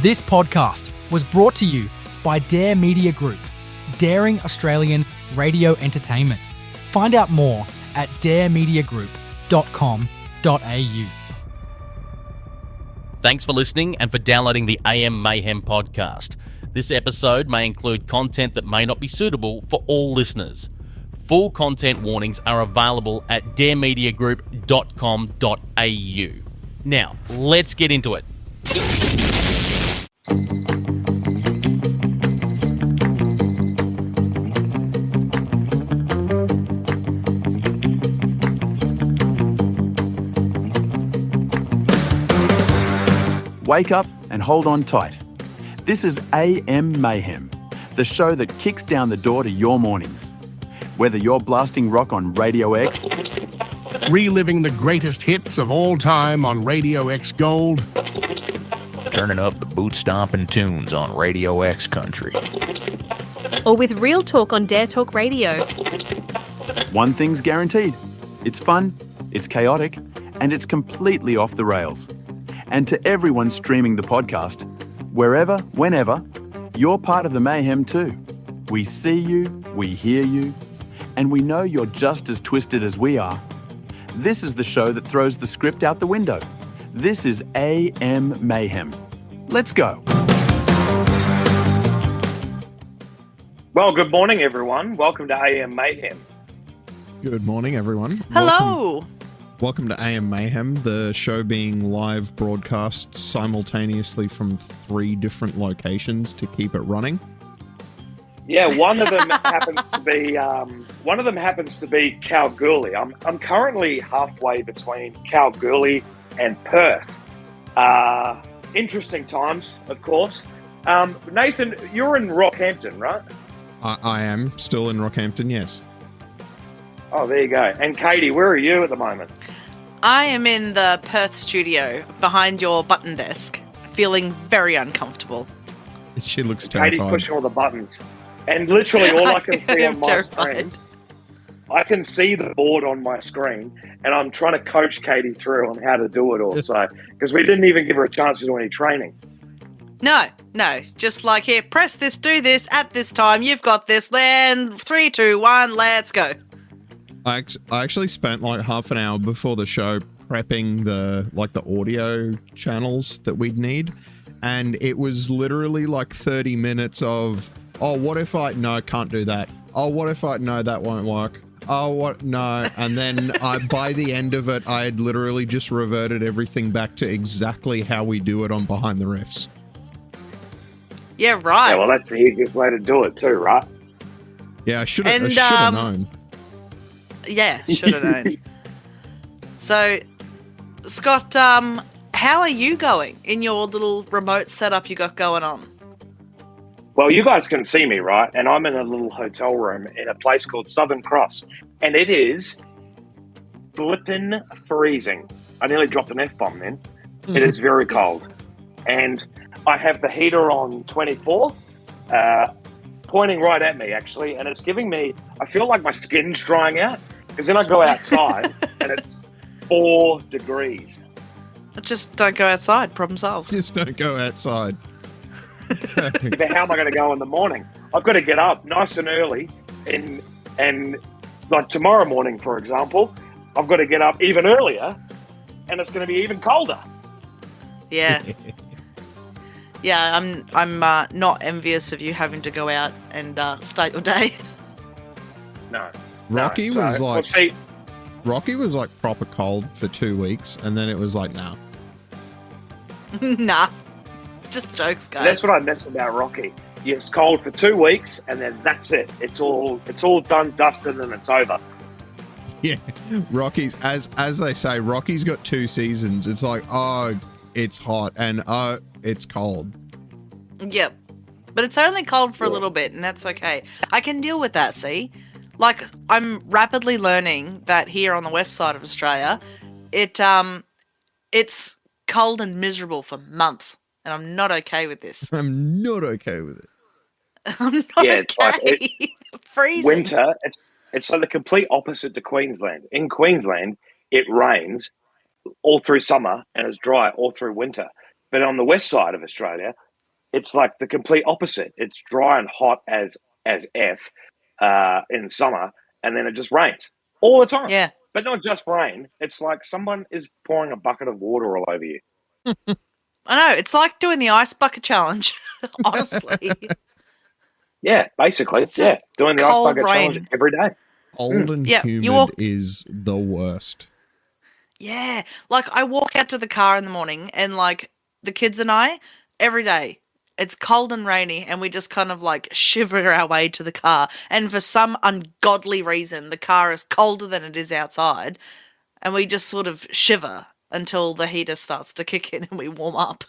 This podcast was brought to you by Dare Media Group, daring Australian radio entertainment. Find out more at daremediagroup.com.au. Thanks for listening and for downloading the AM Mayhem podcast. This episode may include content that may not be suitable for all listeners. Full content warnings are available at daremediagroup.com.au. Now, let's get into it. Wake up and hold on tight. This is AM Mayhem, the show that kicks down the door to your mornings. Whether you're blasting rock on Radio X, reliving the greatest hits of all time on Radio X Gold, turning up the boot-stomping tunes on Radio X Country, or with real talk on Dare Talk Radio. One thing's guaranteed. It's fun, it's chaotic, and it's completely off the rails. And to everyone streaming the podcast, wherever, whenever, you're part of the mayhem too. We see you, we hear you, and we know you're just as twisted as we are. This is the show that throws the script out the window. This is AM Mayhem. Let's go. Well, good morning, everyone. Welcome to AM Mayhem. Good morning, everyone. Hello. Welcome to AM Mayhem, the show being live broadcast simultaneously from 3 different locations to keep it running. Yeah, one of them happens to be Kalgoorlie. I'm currently halfway between Kalgoorlie and Perth. Interesting times, of course. Nathan, you're in Rockhampton, right? I am still in Rockhampton, yes. Oh, there you go. And Katie, where are you at the moment? I am in the Perth studio behind your button desk, feeling very uncomfortable. She looks terrified. Katie's pushing all the buttons. And literally all I can see on my screen, I can see the board on my screen, and I'm trying to coach Katie through on how to do it also, because we didn't even give her a chance to do any training. No, just like, here, press this, do this, at this time, you've got this, then 3, 2, 1, let's go. I actually spent like half an hour before the show prepping the audio channels that we'd need, and it was literally like 30 minutes of, oh, what if no, can't do that. Oh, what if no, that won't work. Oh, what, no. And then by the end of it, I had literally just reverted everything back to exactly how we do it on Behind the Riffs. Yeah, right. Yeah, well, that's the easiest way to do it too, right? Yeah, I should have known. Yeah, should have known. So, Scott, how are you going in your little remote setup you got going on? Well, you guys can see me, right? And I'm in a little hotel room in a place called Southern Cross. And it is flippin' freezing. I nearly dropped an F-bomb then. Mm-hmm. It is very cold. And I have the heater on 24, pointing right at me, actually. And it's giving me, I feel like my skin's drying out. Because then I go outside and it's 4 degrees. Just don't go outside. Problem solved. Just don't go outside. But how am I going to go in the morning? I've got to get up nice and early, and like tomorrow morning, for example, I've got to get up even earlier, and it's going to be even colder. Yeah, yeah. I'm not envious of you having to go out and start your day. No. Rocky was like proper cold for 2 weeks, and then it was like, nah. Nah. Just jokes, guys. So that's what I miss about Rocky. It's cold for 2 weeks, and then that's it. It's all done, dusted, and it's over. Yeah, Rocky's as they say, Rocky's got 2 seasons. It's like, oh, it's hot, and oh, it's cold. Yep, but it's only cold for a little bit, and that's okay. I can deal with that. See, like I'm rapidly learning that here on the west side of Australia, it's cold and miserable for months. And I'm not okay with this. I'm not okay with it. I'm not it's okay. Like Freezing. Winter, it's like the complete opposite to Queensland. In Queensland, it rains all through summer and it's dry all through winter. But on the west side of Australia, it's like the complete opposite. It's dry and hot as F in summer, and then it just rains all the time. Yeah. But not just rain. It's like someone is pouring a bucket of water all over you. I know. It's like doing the ice bucket challenge, honestly. Yeah, basically. It's just doing the ice cold bucket rain. challenge every day. Cold and Yeah, humid is the worst. Yeah. Like, I walk out to the car in the morning and, like, the kids and I, every day, it's cold and rainy and we just kind of, like, shiver our way to the car. And for some ungodly reason, the car is colder than it is outside. And we just sort of shiver until the heater starts to kick in and we warm up.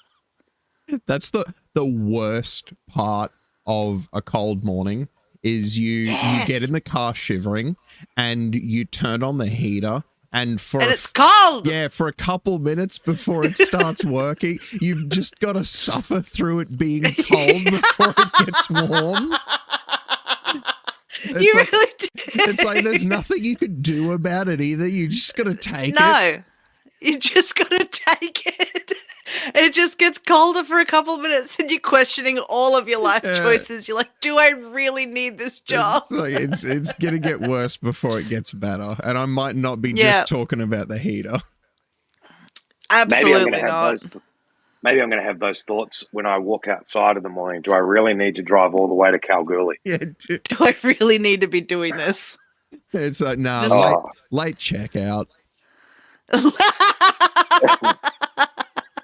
That's the worst part of a cold morning is you get in the car shivering and you turn on the heater and it's cold. Yeah, for a couple minutes before it starts working, you've just got to suffer through it being cold before it gets warm. Really do. It's like there's nothing you can do about it either. You just got to take it. No, you just got to take it. It just gets colder for a couple of minutes and you're questioning all of your life choices. You're like, do I really need this job? It's going to get worse before it gets better. And I might not be just talking about the heater. Absolutely not. Maybe I'm going to have those thoughts when I walk outside in the morning. Do I really need to drive all the way to Kalgoorlie? Yeah. Do I really need to be doing this? It's like, late checkout.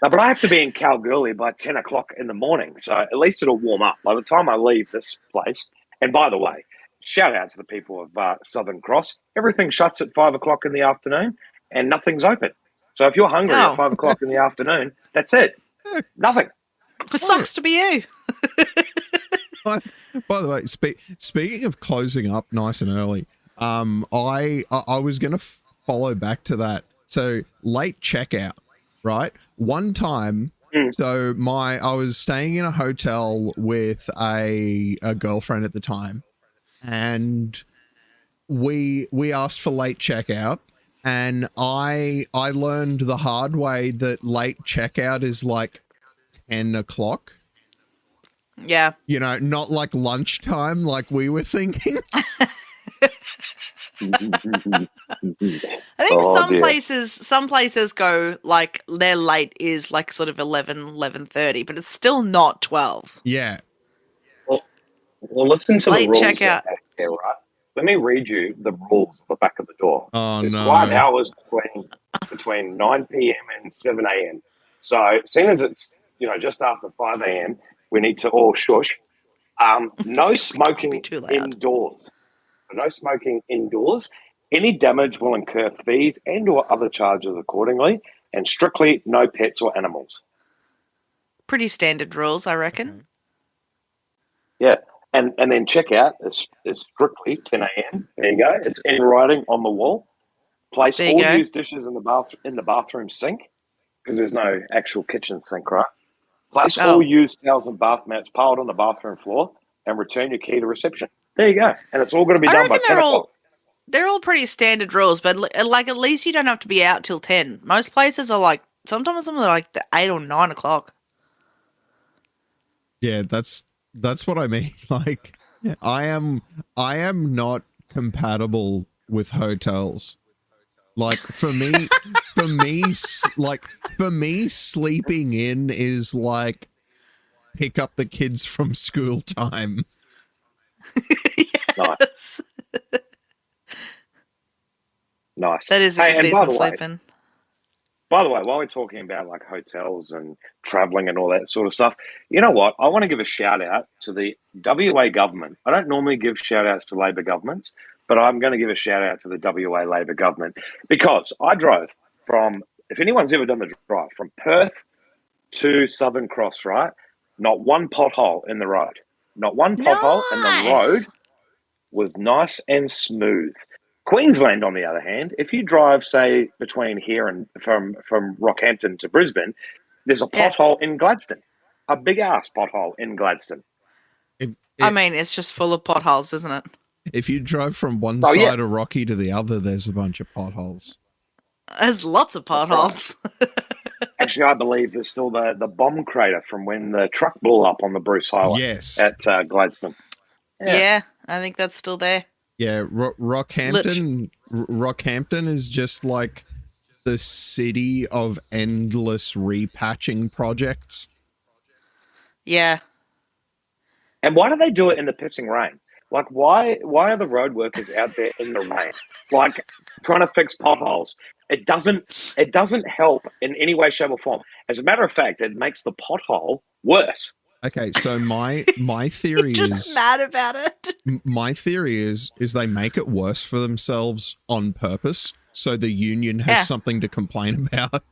No, but I have to be in Kalgoorlie by 10 o'clock in the morning, so at least it'll warm up. By the time I leave this place, and by the way, shout out to the people of Southern Cross. Everything shuts at 5 o'clock in the afternoon and nothing's open. So if you're hungry at 5 o'clock in the afternoon, that's it. Nothing. It sucks to be you. By the way, speaking of closing up nice and early, I was going to follow back to that. So late checkout, right? One time, so I was staying in a hotel with a girlfriend at the time, and we asked for late checkout, and I learned the hard way that late checkout is like 10 o'clock. Yeah. You know, not like lunchtime like we were thinking. I think some places go like their late is like sort of 11:30, but it's still not 12. Yeah. Well, listen to late the rules checkout. There, right? Let me read you the rules at the back of the door. Oh, There's no. quiet hours between 9 p.m. and 7 a.m. So, as soon as it's just after 5 a.m., we need to all shush. No smoking indoors. No smoking indoors. Any damage will incur fees and/or other charges accordingly, and strictly no pets or animals. Pretty standard rules, I reckon. Yeah, and then checkout is strictly 10 a.m. There you go. It's in writing on the wall. Place all used dishes in the bathroom sink, because there's no actual kitchen sink, right? Place all used towels and bath mats piled on the bathroom floor, and return your key to reception. There you go. And it's all going to be done by 10 o'clock. They're all pretty standard rules, but like at least you don't have to be out till 10. Most places are like, sometimes they're like the 8 or 9 o'clock. Yeah, that's what I mean. Like, I am not compatible with hotels. Like for me, sleeping in is like pick up the kids from school time. Yes. Nice. That is a decent sleeping. By the way, while we're talking about like hotels and traveling and all that sort of stuff, you know what? I want to give a shout out to the WA government. I don't normally give shout outs to Labor governments, but I'm going to give a shout out to the WA Labor government, because I drove from, if anyone's ever done the drive from Perth to Southern Cross, right? Not one pothole in the road. Not one pothole, and the road was nice and smooth. Queensland, on the other hand, if you drive, say, between here and from Rockhampton to Brisbane, there's a pothole in Gladstone, a big-ass pothole in Gladstone. I mean, it's just full of potholes, isn't it? If you drive from one side of Rocky to the other, there's a bunch of potholes. There's lots of potholes. Actually, I believe there's still the bomb crater from when the truck blew up on the Bruce Highway Yes. at Gladstone. Yeah, I think that's still there. Yeah, Rockhampton is just like the city of endless repatching projects. Yeah. And why do they do it in the pissing rain? Like, why are the road workers out there in the rain, like trying to fix potholes? It doesn't help in any way, shape, or form. As a matter of fact, it makes the pothole worse. Okay, so my theory Just is mad about it. my theory is they make it worse for themselves on purpose, so the union has something to complain about.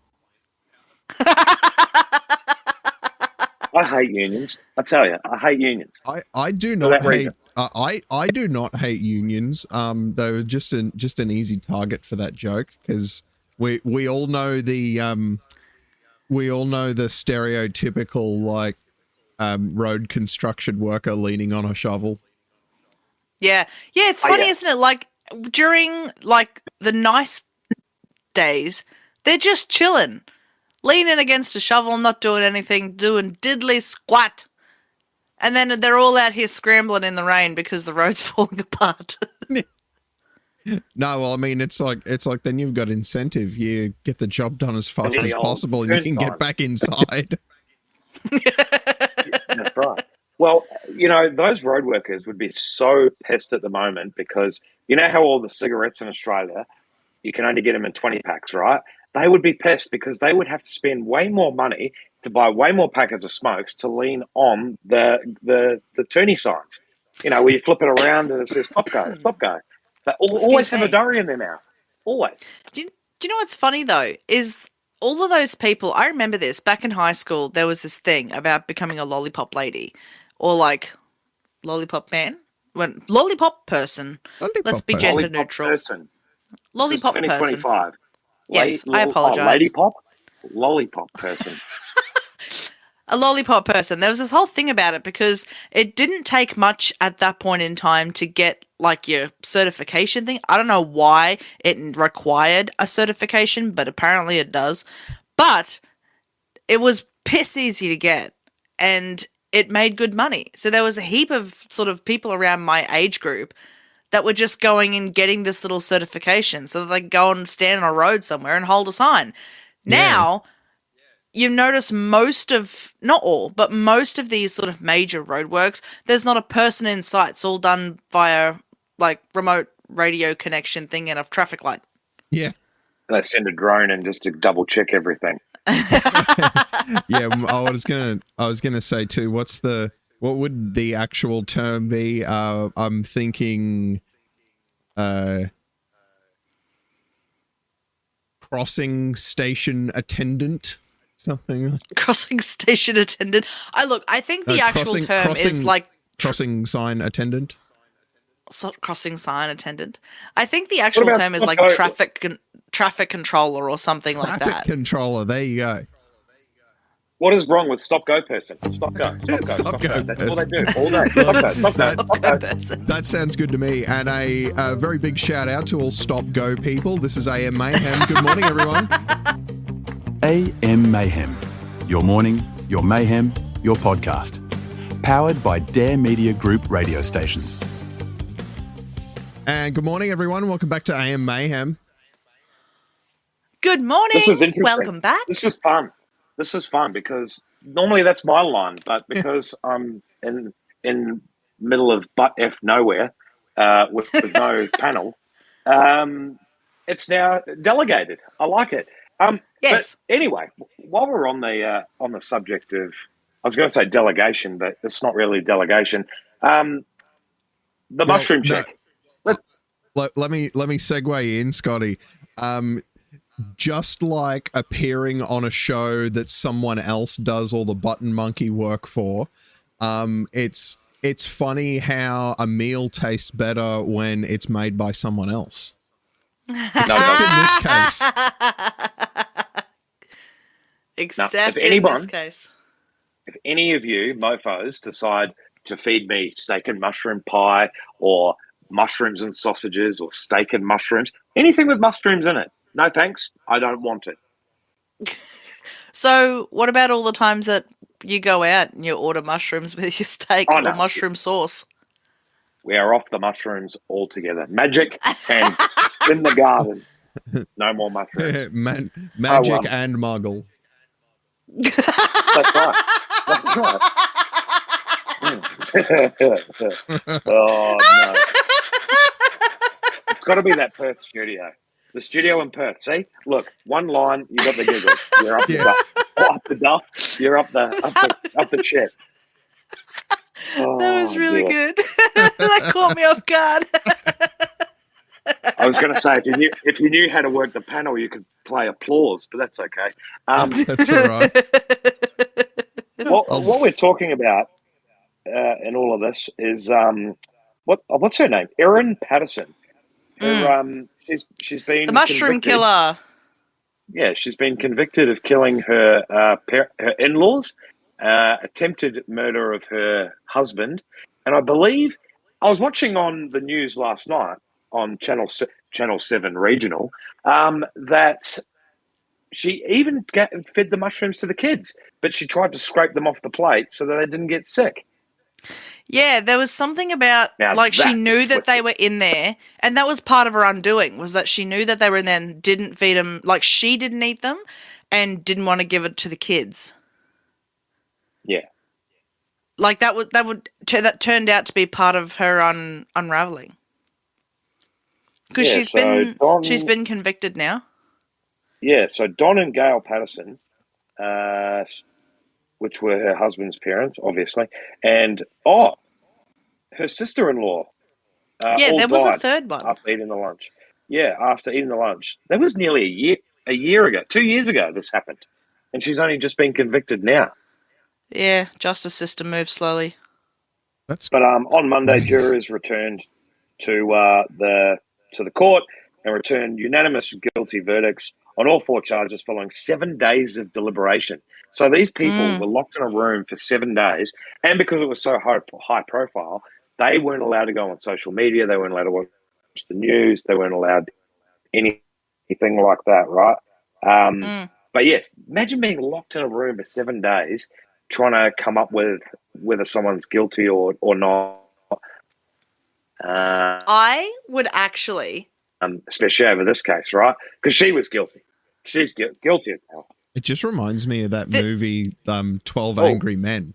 I hate unions. I tell you, I hate unions. I do not hate. I do not hate unions. They were just an easy target for that joke because we all know the stereotypical like road construction worker leaning on a shovel. Yeah. Yeah, it's funny, isn't it? Like, during, like, the nice days, they're just chilling. Leaning against a shovel, not doing anything, doing diddly squat. And then they're all out here scrambling in the rain because the road's falling apart. No, well, I mean, it's like then you've got incentive. You get the job done as fast as possible and you can get back inside. That's right. Well, you know, those road workers would be so pissed at the moment because you know how all the cigarettes in Australia, you can only get them in 20 packs, right? They would be pissed because they would have to spend way more money to buy way more packets of smokes to lean on the tourney signs. You know, where you flip it around and it says stop go, stop go. They always have a diary in their mouth. Always. Do you know what's funny, though, is all of those people, I remember this, back in high school, there was this thing about becoming a lollipop lady or like lollipop man. Lollipop person. Let's be gender lollipop neutral. Person. Lollipop person. 2025. Yes, I apologise. Lady pop? Lollipop person. A lollipop person. There was this whole thing about it because it didn't take much at that point in time to get like your certification thing. I don't know why it required a certification, but apparently it does. But it was piss easy to get and it made good money. So there was a heap of sort of people around my age group that were just going and getting this little certification so that they could go and stand on a road somewhere and hold a sign. Now, you notice most of, not all, but most of these sort of major roadworks, there's not a person in sight. It's all done via like remote radio connection thing and a traffic light. Yeah. They send a drone in just to double check everything. Yeah, I was gonna say too. What would the actual term be? I'm thinking, crossing station attendant, something. Crossing station attendant. I think the actual term is like crossing sign attendant. Crossing sign attendant. I think the actual term is like traffic controller or something like that. Traffic controller. There you go. What is wrong with stop go person? Stop go. Stop go. That's all they do all day. Stop go. That sounds good to me. And a very big shout out to all stop go people. This is AM Mayhem. Good morning, everyone. AM Mayhem. Your morning, your mayhem, your podcast. Powered by Dare Media Group radio stations. And good morning, everyone. Welcome back to AM Mayhem. Good morning. This is interesting. Welcome back. This is fun because normally that's my line, but because I'm in middle of butt F nowhere with no panel, it's now delegated. I like it. Yes. But anyway, while we're on the subject of, I was going to say delegation, but it's not really delegation. The mushroom check. Let me segue in, Scotty. Just like appearing on a show that someone else does all the button monkey work for, it's funny how a meal tastes better when it's made by someone else. Except in this case. Except in this case. If any of you mofos decide to feed me steak and mushroom pie or mushrooms and sausages or steak and mushrooms, anything with mushrooms in it, no thanks, I don't want it. So, what about all the times that you go out and you order mushrooms with your steak Oh, or no. mushroom sauce? We are off the mushrooms altogether. Magic and in the garden. No more mushrooms. Magic well. and muggle. That's right. That's right. Oh, no. It's got to be that Perth studio. The studio in Perth. See? Look, one line, you got the giggles. You're up the duff. Up the duff. You're up the chip. Oh, That was really dear. good. That caught me off guard. I was going to say, if you knew how to work the panel, you could play applause, but that's okay. That's all right. What we're talking about in all of this is what's her name? Erin Patterson. She's been The mushroom convicted. killer. Yeah, she's been convicted of killing her her in-laws, attempted murder of her husband, and I believe I was watching on the news last night on Channel 7 Regional that she even fed the mushrooms to the kids, but she tried to scrape them off the plate so that they didn't get sick. Yeah, there was something about, Now like, she that knew is that they twisted. were in there, and that was part of her undoing, was that she knew that they were in there and didn't feed them, like, she didn't eat them and didn't want to give it to the kids. Yeah. Like, that turned out to be part of her unraveling. Because she's been convicted now. Yeah, so Don and Gail Patterson, which were her husband's parents, obviously, and her sister-in-law. Yeah, all there was a died third one. after eating the lunch. Yeah, after eating the lunch. That was nearly a year ago, 2 years ago. This happened, and she's only just been convicted now. Yeah, justice system moves slowly. But on Monday, jurors returned to the court and returned unanimous guilty verdicts on all 4 charges following 7 days of deliberation. So these people were locked in a room for 7 days, and because it was so high profile, they weren't allowed to go on social media. They weren't allowed to watch the news. They weren't allowed anything like that, right? But yes, imagine being locked in a room for 7 days, trying to come up with whether someone's guilty or not. I would actually, especially over this case, right? Because she was guilty. She's guilty of that. It just reminds me of that movie, 12 Angry Men.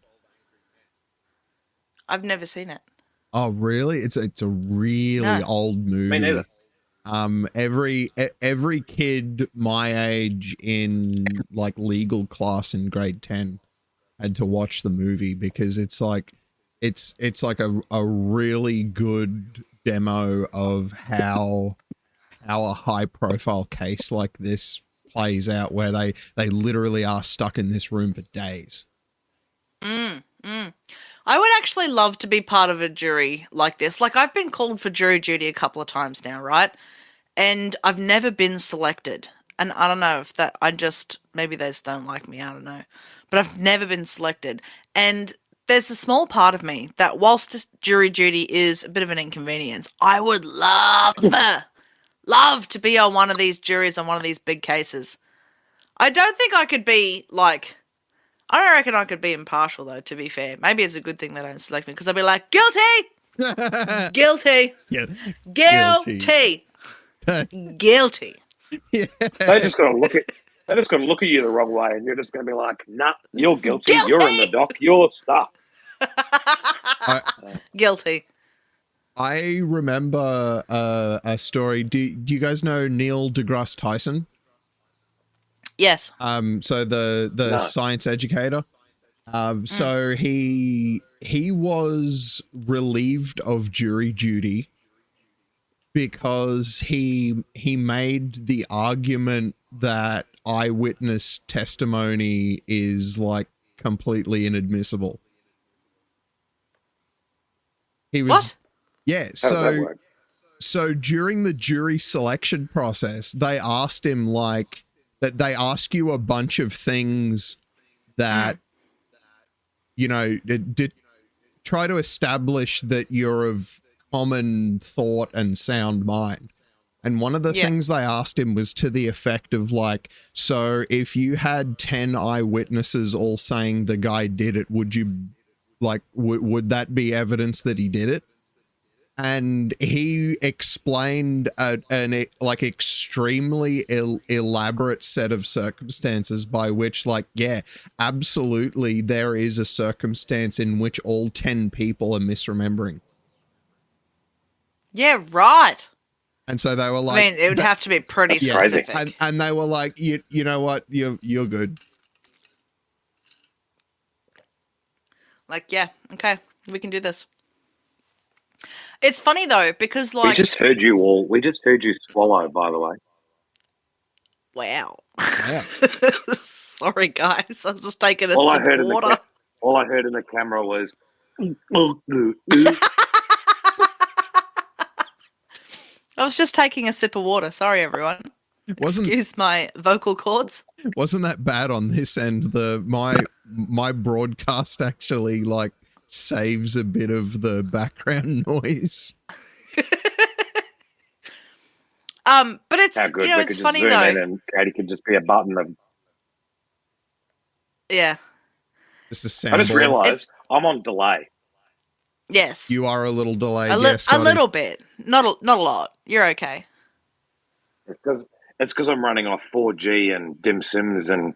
I've never seen it. Oh, really? It's a really old movie. Me neither. Every kid my age in like legal class in grade 10 had to watch the movie because it's like a really good demo of how a high profile case like this plays out, where they literally are stuck in this room for days. I would actually love to be part of a jury like this. Like, I've been called for jury duty a couple of times now, right? And I've never been selected. And I don't know if maybe they just don't like me, I don't know. But I've never been selected. And there's a small part of me that, whilst jury duty is a bit of an inconvenience, I would love to be on one of these juries on one of these big cases. I don't think I could be, like, I don't reckon I could be impartial, though, to be fair. Maybe it's a good thing they don't select me, because I'll be like, guilty! Guilty! Yeah. Guilty! Guilty. Yeah. They're just going to look at you the wrong way, and you're just going to be like, nah, you're guilty. You're in the dock. You're stuck. Guilty. I remember a story. Do you guys know Neil deGrasse Tyson? Yes. So the science educator. So he was relieved of jury duty because he made the argument that eyewitness testimony is like completely inadmissible. He was What? Yeah, so during the jury selection process, they asked him like that. They ask you a bunch of things that you know did try to establish that you're of common thought and sound mind. And one of the things they asked him was to the effect of like, so if you had 10 eyewitnesses all saying the guy did it, would you like, would that be evidence that he did it? And he explained an like extremely elaborate set of circumstances by which, like, yeah, absolutely, there is a circumstance in which all 10 people are misremembering. Yeah, right. And so they were like, I mean, it would have to be pretty specific. And they were like, you know what, you're good. Like, yeah, okay, we can do this. It's funny though, because like we just heard you swallow, by the way. Wow. Yeah. Sorry guys, I was just taking a sip of water. All I heard in the camera was I was just taking a sip of water. Sorry everyone. Excuse my vocal cords. Wasn't that bad on this end? My broadcast actually like saves a bit of the background noise. But it's how good. You know, We it's could funny just zoom though. in and Katie could just be a button of. Yeah. Just a soundboard. I just realised I'm on delay. Yes. You are a little delayed. A little bit. Not a lot. You're okay. It's because I'm running off 4G and dim sims and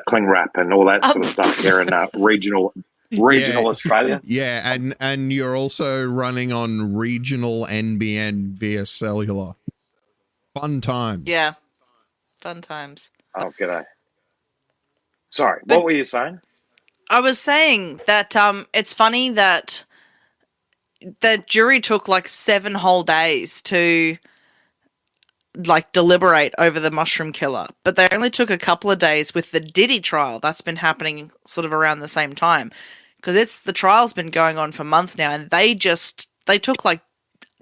cling wrap and all that sort of stuff here in regional Australia. Yeah, and you're also running on regional NBN via cellular. Fun times. Yeah. Fun times. Oh, g'day. Sorry, what were you saying? I was saying that it's funny that the jury took like 7 whole days to like deliberate over the mushroom killer, but they only took a couple of days with the Diddy trial that's been happening sort of around the same time, because the trial's been going on for months now, and they took like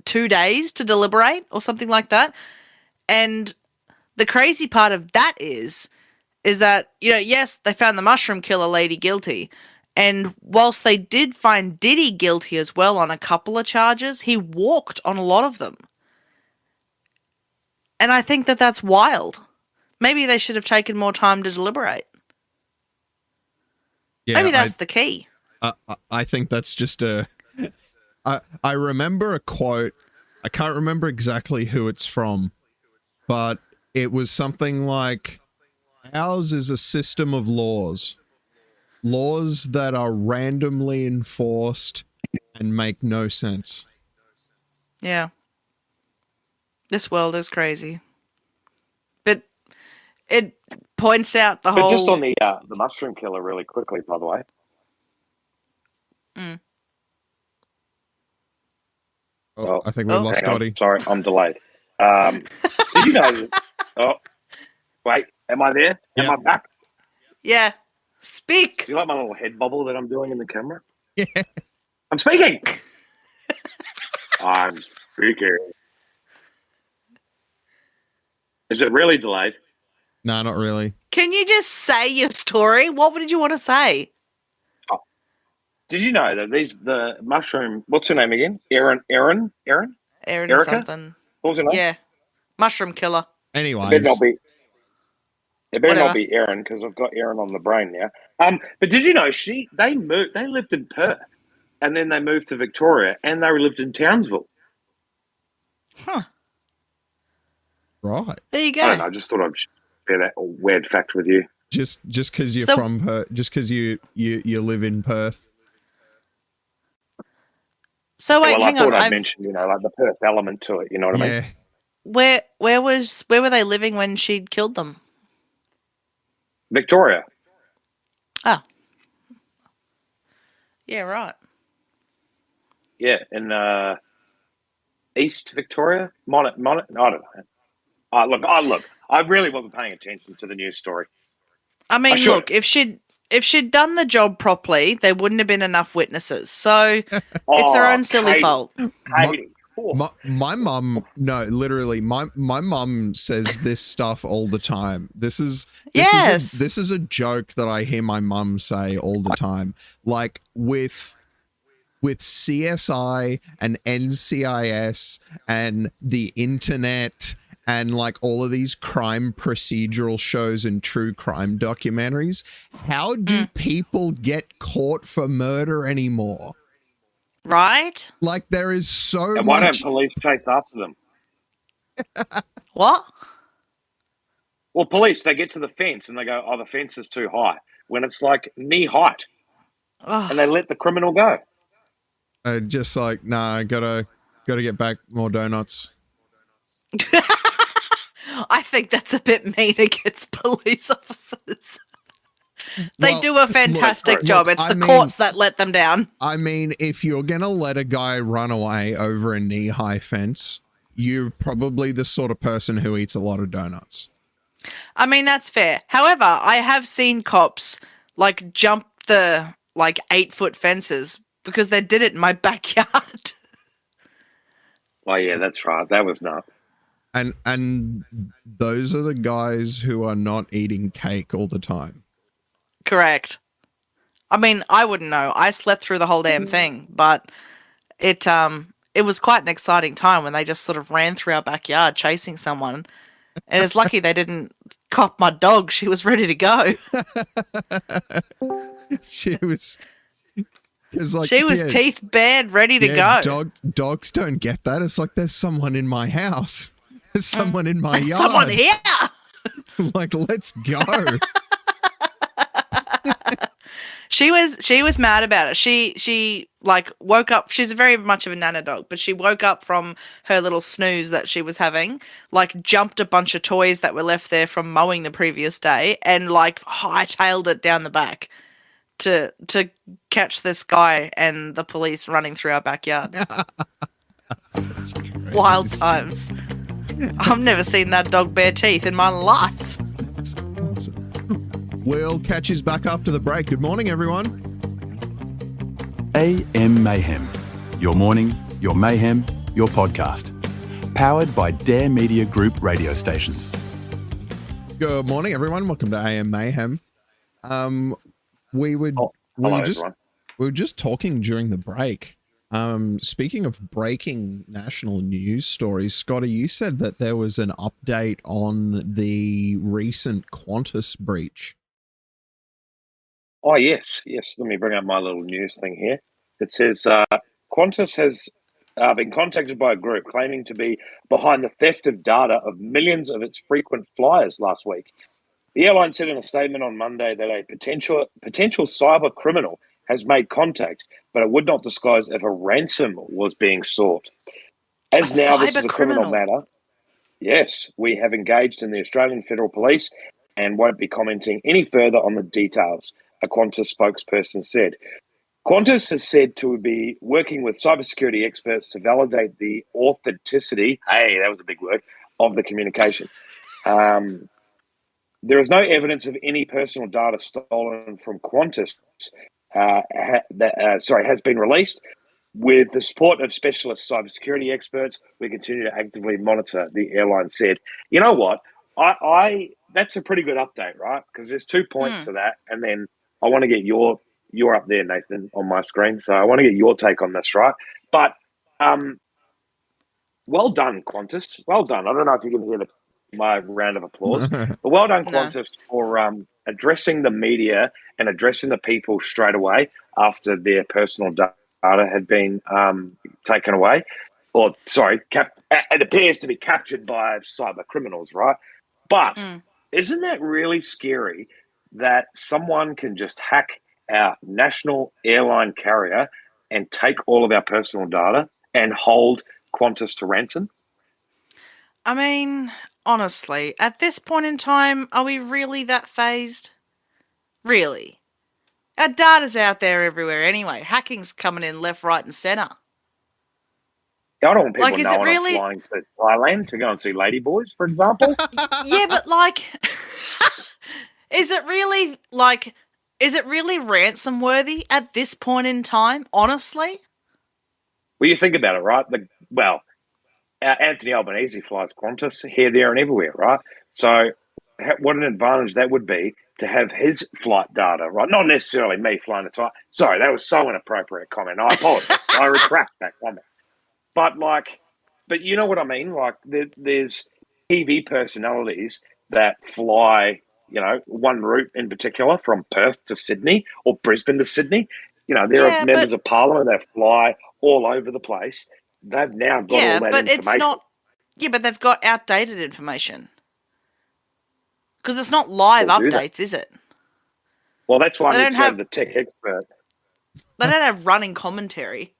2 days to deliberate or something like that. And the crazy part of that is that, yes, they found the mushroom killer lady guilty. And whilst they did find Diddy guilty as well on a couple of charges, he walked on a lot of them. And I think that that's wild. Maybe they should have taken more time to deliberate. Yeah, maybe that's the key. I think that's just I remember a quote. I can't remember exactly who it's from, but it was something like, ours is a system of laws that are randomly enforced and make no sense. Yeah. This world is crazy. But it points out the whole... But just on the mushroom killer really quickly, by the way. Mm. Oh, I think we lost Scotty. Sorry, I'm delayed. Did you know... Oh, wait, am I there? Am I back? Yeah. Speak. Do you like my little head bubble that I'm doing in the camera? Yeah. I'm speaking. I'm speaking. Is it really delayed? No, not really. Can you just say your story? What did you want to say? Oh. Did you know that the mushroom, what's her name again? Erin Erica? Something. What was her name? Yeah. Mushroom killer. Anyways. It better not be Erin, because I've got Erin on the brain now. But did you know they lived in Perth, and then they moved to Victoria, and they lived in Townsville. Huh. Right. There you go. I don't know, I just thought I'd share that weird fact with you. Just because you're from Perth, just because you live in Perth. So wait, hang on. I thought I'd mention, like the Perth element to it. You know what I mean? Where were they living when she'd killed them? Victoria. Oh. Yeah, right. Yeah, in East Victoria. I don't know. Look. I really wasn't paying attention to the news story. I mean, look, if she'd done the job properly, there wouldn't have been enough witnesses. So it's her own silly fault. My mum, no, literally, my mum says this stuff all the time. This is a joke that I hear my mum say all the time. Like with with CSI and NCIS and the internet and like all of these crime procedural shows and true crime documentaries, how do people get caught for murder anymore? Right? Like there is so And why much. don't police chase after them? What? Well, police, they get to the fence and they go, oh, the fence is too high, when it's like knee height. Ugh. And they let the criminal go. Just like, nah, gotta get back more donuts. I think that's a bit mean against police officers. They Well, do a fantastic look, job. It's I the mean- courts that let them down. I mean, if you're gonna let a guy run away over a knee-high fence, you're probably the sort of person who eats a lot of donuts. I mean, that's fair. However, I have seen cops like jump the like 8-foot fences because they did it in my backyard. Oh, yeah, that's right. That was nuts. And those are the guys who are not eating cake all the time. Correct. I mean, I wouldn't know. I slept through the whole damn thing, but it was quite an exciting time when they just sort of ran through our backyard chasing someone. And it's lucky they didn't cop my dog. She was ready to go. She was, 'cause, like, She was yeah, teeth bared, ready to yeah, go. Dogs don't get that. It's like there's someone in my house. There's someone in my There's yard. someone here. Like, let's go. She was mad about it. She like woke up. She's very much of a nana dog, but she woke up from her little snooze that she was having, like jumped a bunch of toys that were left there from mowing the previous day, and like hightailed it down the back to catch this guy and the police running through our backyard. Wild times. I've never seen that dog bare teeth in my life. That's awesome. Will Catch is back after the break. Good morning, everyone. AM Mayhem. Your morning, your mayhem, your podcast. Powered by Dare Media Group radio stations. Good morning, everyone. Welcome to AM Mayhem. We were just talking during the break. Speaking of breaking national news stories, Scotty, you said that there was an update on the recent Qantas breach. Oh, yes. Let me bring up my little news thing here. It says Qantas has been contacted by a group claiming to be behind the theft of data of millions of its frequent flyers last week. The airline said in a statement on Monday that a potential cyber criminal has made contact, but it would not disclose if a ransom was being sought. As now this is a criminal matter, yes, we have engaged in the Australian Federal Police and won't be commenting any further on the details, a Qantas spokesperson said. Qantas has said to be working with cybersecurity experts to validate the authenticity, hey, that was a big word, of the communication. There is no evidence of any personal data stolen from Qantas has been released. With the support of specialist cybersecurity experts, we continue to actively monitor, the airline said. You know what? I that's a pretty good update, right? Because there's 2 points to that, and then I want to get you're up there, Nathan, on my screen, so I want to get your take on this, right? But well done, Qantas. Well done. I don't know if you can hear my round of applause, but well done, Qantas, for addressing the media and addressing the people straight away after their personal data had been taken away. Or, sorry, it appears to be captured by cyber criminals, right? But isn't that really scary that someone can just hack our national airline carrier and take all of our personal data and hold Qantas to ransom? I mean, honestly, at this point in time, are we really that phased? Really? Our data's out there everywhere anyway. Hacking's coming in left, right, and centre. I don't want people Like, is knowing it really- I'm flying to Thailand to go and see Ladyboys, for example. Yeah, but like, is it really ransom worthy at this point in time? Honestly, Well, you think about it, right? Anthony Albanese flies Qantas here, there, and everywhere, right? So, what an advantage that would be to have his flight data, right? Not necessarily me flying the time. Sorry, that was so inappropriate comment. I apologize. I retract that comment. But but you know what I mean? Like there's TV personalities that fly, one route in particular from Perth to Sydney or Brisbane to Sydney. There are members of parliament that fly all over the place. They've now got all that information. It's not. Yeah, but they've got outdated information. Because it's not live updates, is it? Well, that's why I need to have the tech expert. They don't have running commentary.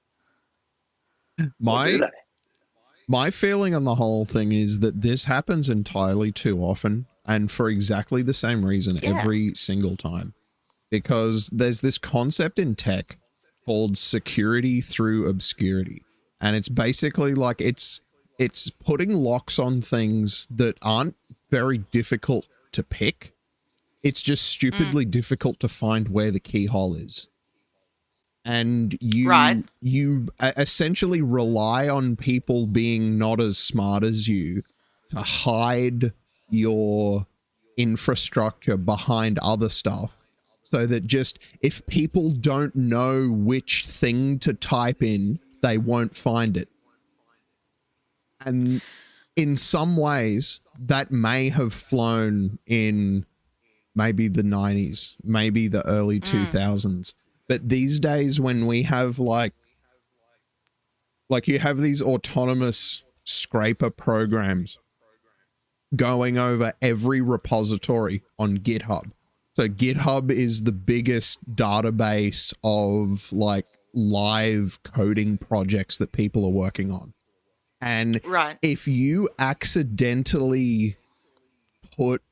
My feeling on the whole thing is that this happens entirely too often and for exactly the same reason every single time. Because there's this concept in tech called security through obscurity. And it's basically like it's putting locks on things that aren't very difficult to pick. It's just stupidly difficult to find where the keyhole is. And you essentially rely on people being not as smart as you to hide your infrastructure behind other stuff, so that just if people don't know which thing to type in, they won't find it. And in some ways, that may have flown in maybe the 90s, maybe the early 2000s. But these days, when we have like you have these autonomous scraper programs going over every repository on GitHub. So GitHub is the biggest database of like live coding projects that people are working on. And if you accidentally put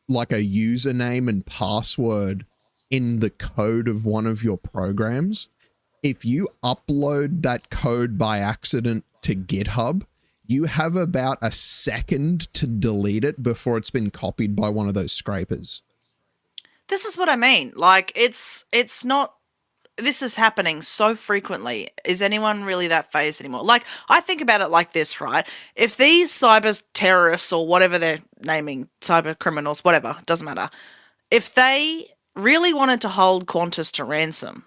like a username and password in the code of one of your programs, if you upload that code by accident to GitHub, you have about a second to delete it before it's been copied by one of those scrapers. This is what I mean. Like, it's not... This is happening so frequently. Is anyone really that phased anymore? Like, I think about it like this, right? If these cyber terrorists or whatever they're naming, cyber criminals, whatever, doesn't matter. If they really wanted to hold Qantas to ransom,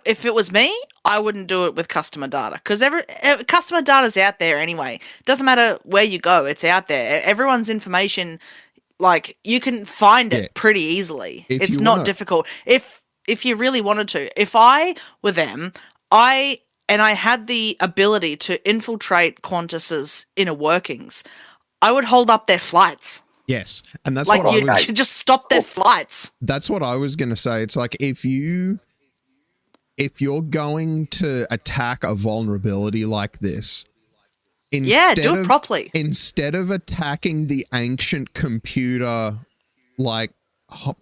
if it was me, I wouldn't do it with customer data, because customer data's out there anyway. Doesn't matter where you go, it's out there. Everyone's information, like, you can find it pretty easily. It's not difficult. If you really wanted to. If I were them, I had the ability to infiltrate Qantas's inner workings, I would hold up their flights. Yes, and that's like, what I was... should just stop their flights. That's what I was going to say. It's like, if you're going to attack a vulnerability like this, do it properly. Instead of attacking the ancient computer, like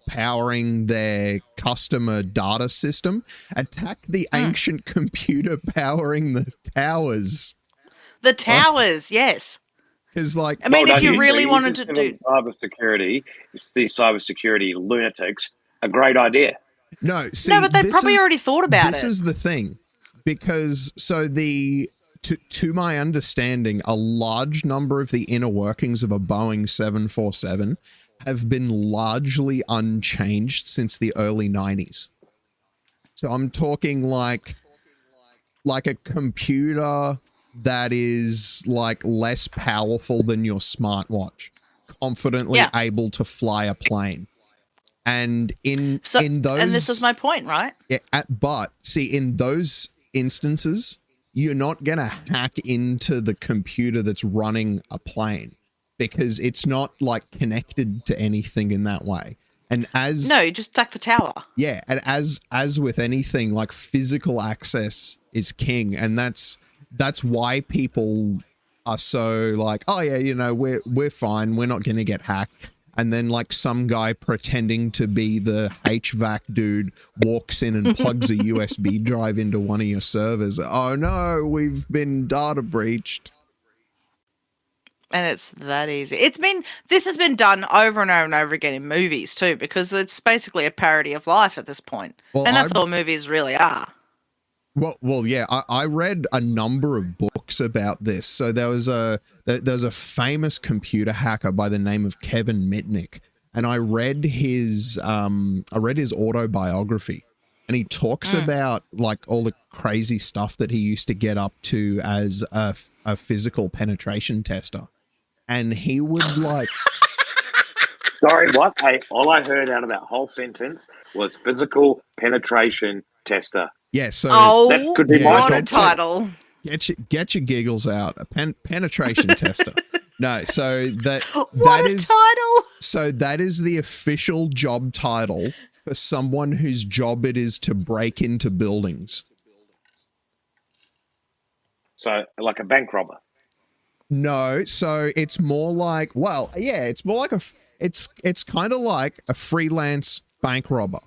powering their customer data system, attack the ancient computer powering the towers. The towers, yes. Because, like, I mean, if you really wanted to do cybersecurity, these cybersecurity lunatics, a great idea. No, but they probably already thought about it. This is the thing, because to my understanding, a large number of the inner workings of a Boeing 747 have been largely unchanged since the early 90s. So I'm talking like a computer that is like less powerful than your smartwatch, confidently able to fly a plane. And in those, and this is my point, right? Yeah, but see, in those instances, you're not going to hack into the computer that's running a plane, because it's not like connected to anything in that way. And you just attack the tower. Yeah, and as with anything, like, physical access is king, and that's why people are so like, oh yeah, we're fine, we're not going to get hacked. And then, like, some guy pretending to be the HVAC dude walks in and plugs a USB drive into one of your servers. Oh no, we've been data breached. And it's that easy. This has been done over and over and over again in movies too, because it's basically a parody of life at this point. Well, and that's all movies really are. Well, yeah. I read a number of books about this. So there's a famous computer hacker by the name of Kevin Mitnick, and I read his autobiography, and he talks about like all the crazy stuff that he used to get up to as a physical penetration tester, and he would like. Sorry, what? Hey, all I heard out of that whole sentence was physical penetration tester. Yeah, so that could be my what a job title. Get your giggles out. A penetration tester. No, so that title. So that is the official job title for someone whose job it is to break into buildings. So, like a bank robber. No, so it's more like, well, yeah, it's more like it's kind of like a freelance bank robber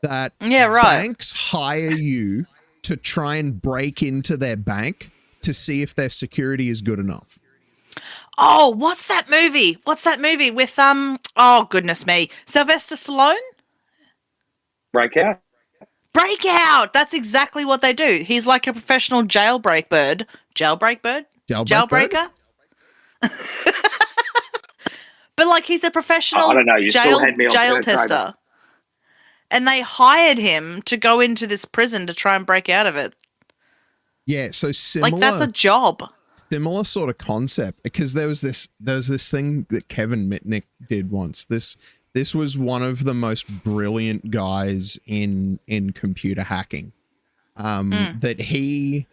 that banks hire you to try and break into their bank to see if their security is good enough. Oh, what's that movie? What's that movie with oh goodness me, Sylvester Stallone? Breakout. Breakout. That's exactly what they do. He's like a professional jailbreaker. But like he's a professional I don't know. You still had me on jail third tester. table. And they hired him to go into this prison to try and break out of it. Yeah, so similar. Like that's a job. Similar sort of concept, because there was this thing that Kevin Mitnick did once. This was one of the most brilliant guys in computer hacking. That he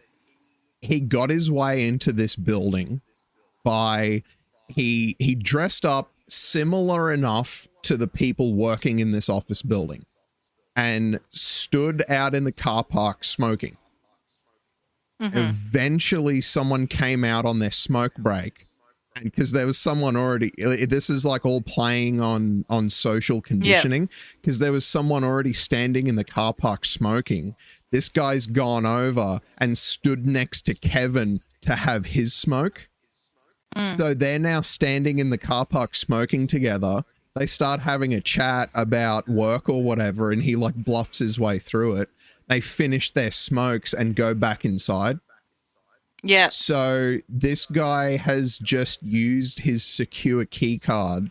got his way into this building by he dressed up similar enough to the people working in this office building and stood out in the car park smoking. Eventually someone came out on their smoke break, and because there was someone already, this is like all playing on social conditioning, because there was someone already standing in the car park smoking. This guy's gone over and stood next to Kevin to have his smoke. So they're now standing in the car park smoking together. They start having a chat about work or whatever, and he like bluffs his way through it. They finish their smokes and go back inside. Yeah. So this guy has just used his secure key card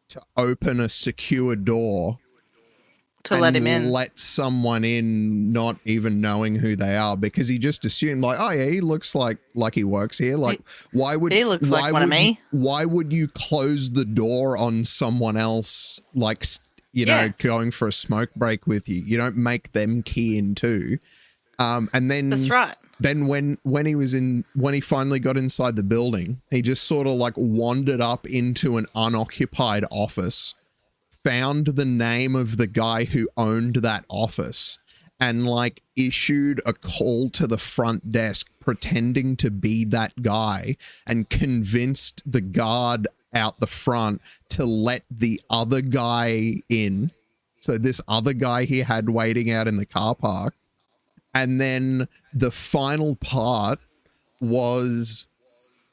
to open a secure door to let him in. Let someone in, not even knowing who they are, because he just assumed like, oh yeah, he looks like he works here. Like, why would he looks like one of me? Why would you close the door on someone else? Like, you know, going for a smoke break with you. You don't make them key in too. And then that's right. Then when he finally got inside the building, he just sort of like wandered up into an unoccupied office, found the name of the guy who owned that office, and like issued a call to the front desk pretending to be that guy, and convinced the guard out the front to let the other guy in. So this other guy he had waiting out in the car park. And then the final part was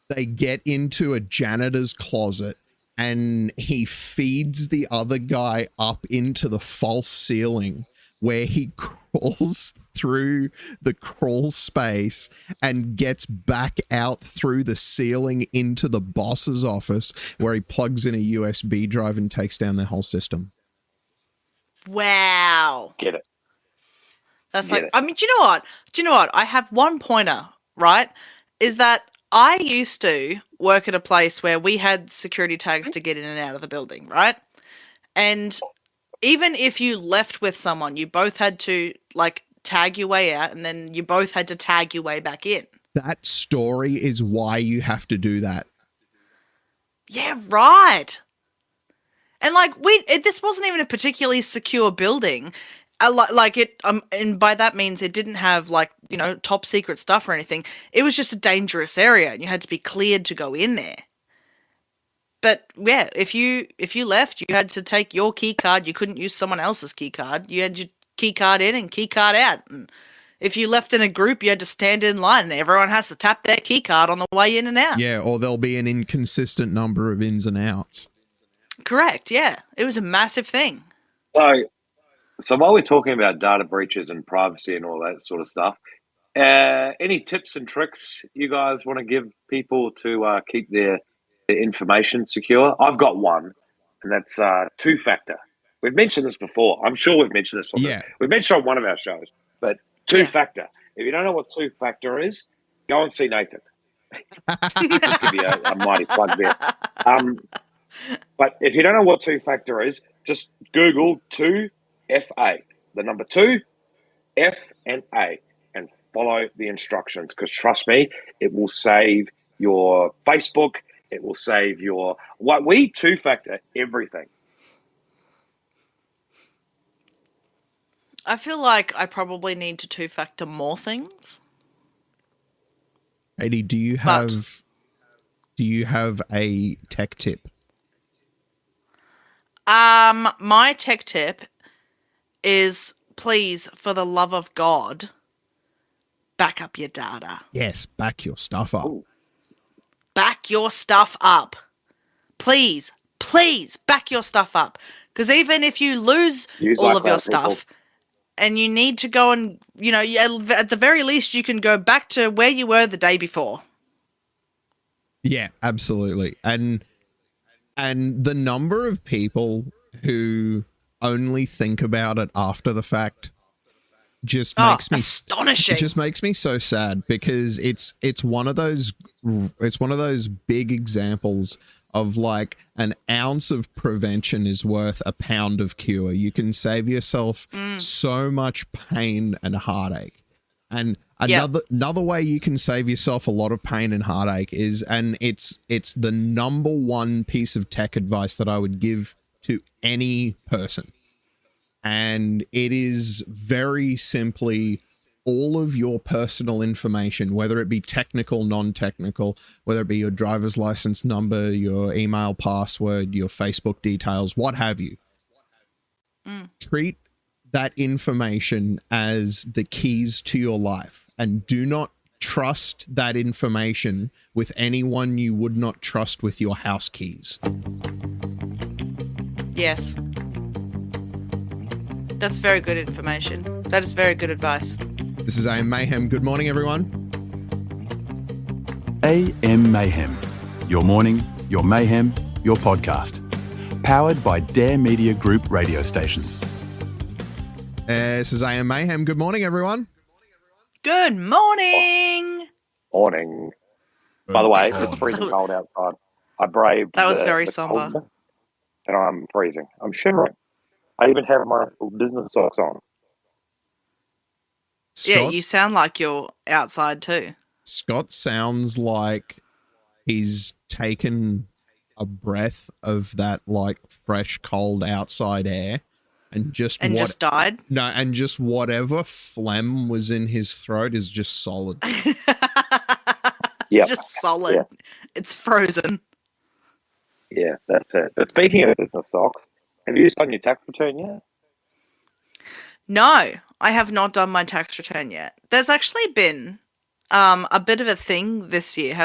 they get into a janitor's closet and he feeds the other guy up into the false ceiling where he crawls through the crawl space and gets back out through the ceiling into the boss's office, where he plugs in a USB drive and takes down their whole system. Wow. Get it. That's like, I mean, do you know what? I have one pointer, right? Is that I used to work at a place where we had security tags to get in and out of the building, right? And even if you left with someone, you both had to like tag your way out, and then you both had to tag your way back in. That story is why you have to do that. Yeah, right. And like this wasn't even a particularly secure building. Like it, and by that means it didn't have like, you know, top secret stuff or anything. It was just a dangerous area, and you had to be cleared to go in there. But yeah, if you left, you had to take your key card. You couldn't use someone else's key card. You had your key card in and key card out. And if you left in a group, you had to stand in line, and everyone has to tap their key card on the way in and out. Yeah, or there'll be an inconsistent number of ins and outs. Correct. Yeah, it was a massive thing. So while we're talking about data breaches and privacy and all that sort of stuff, any tips and tricks you guys want to give people to keep their information secure? I've got one. and that's two-factor. We've mentioned this before. I'm sure we've mentioned this. We've mentioned on one of our shows, but two-factor. If you don't know what two-factor is, go and see Nathan. Just give you a mighty plug there. But if you don't know what two-factor is, just Google 2FA, the number 2, F and A, and follow the instructions, because trust me, it will save your Facebook. It will save your... We two-factor everything. I feel like I probably need to two-factor more things. Katie, do you have a tech tip? My tech tip is, please, for the love of God, back up your data. Yes, back your stuff up. Ooh. Back your stuff up. Please, back your stuff up. Because even if you lose all of your stuff and you need to go and, at the very least, you can go back to where you were the day before. Yeah, absolutely. And the number of people who only think about it after the fact just makes me astonishing. It just makes me so sad, because it's one of those big examples of like an ounce of prevention is worth a pound of cure. You can save yourself so much pain and heartache. And another way you can save yourself a lot of pain and heartache is, and it's the number one piece of tech advice that I would give to any person. And it is very simply all of your personal information, whether it be technical, non-technical, whether it be your driver's license number, your email password, your Facebook details, what have you. Treat that information as the keys to your life, and do not trust that information with anyone you would not trust with your house keys. Yes. That's very good information. That is very good advice. This is AM Mayhem. Good morning, everyone. AM Mayhem. Your morning, your mayhem, your podcast. Powered by Dare Media Group radio stations. This is AM Mayhem. Good morning, everyone. Good morning. Morning. By the way, it's freezing cold outside. I braved That was very the somber. cold, and I'm freezing. I'm shivering. I even have my business socks on. Scott, Yeah, you sound like you're outside too. Scott sounds like he's taken a breath of that like fresh, cold outside air and just died. No, and just whatever phlegm was in his throat is just solid. It's just solid. Yeah. It's frozen. Yeah, that's it. But speaking of business stocks, have you done your tax return yet? No, I have not done my tax return yet. There's actually been a bit of a thing this year.